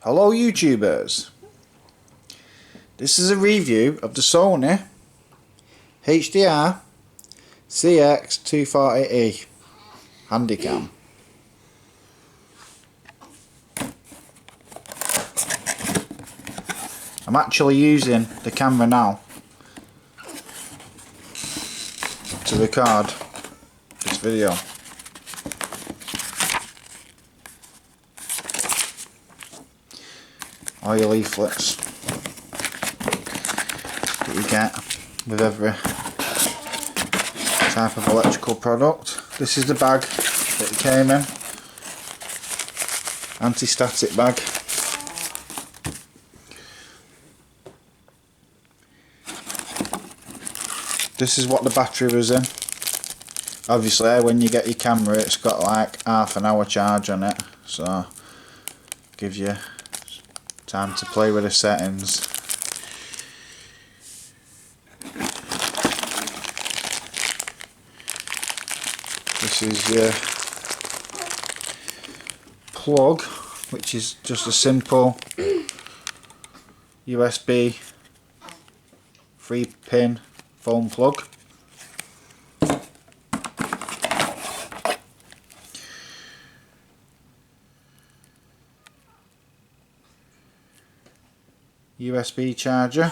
Hello YouTubers, this is a review of the Sony HDR-CX24OE Handycam. I'm actually using the camera now to record this video. All your leaflets that you get with every type of electrical product. This is the bag that it came in, anti-static bag. This is what the battery was in. Obviously when you get your camera it's got like half an hour charge on it, so gives you time to play with the settings. This is your plug, which is just a simple USB 3-pin phone plug. USB charger,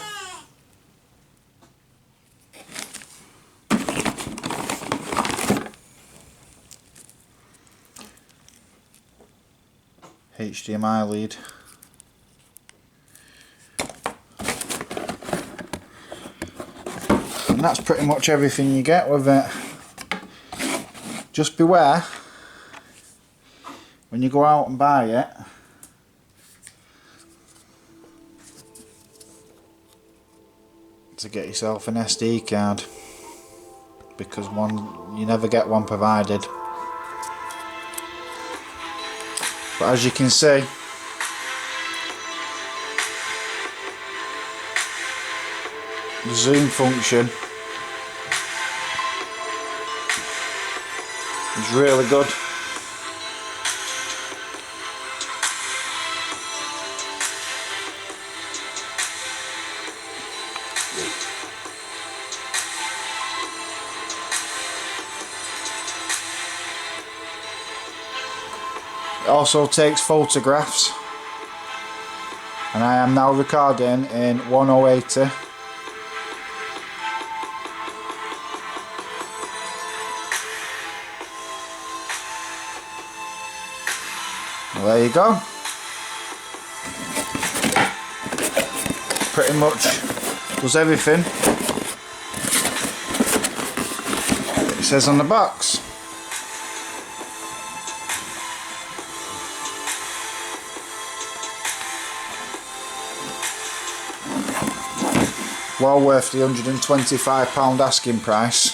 HDMI lead, and that's pretty much everything you get with it. Just beware when you go out and buy it, to get yourself an SD card, because you never get one provided. But as you can see, the zoom function is really good. It also takes photographs, and I am now recording in 1080. Well, there you go. Pretty much does everything it says on the box. Well worth the £125 asking price.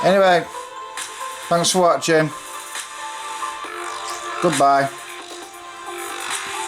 Anyway, thanks for watching. Goodbye.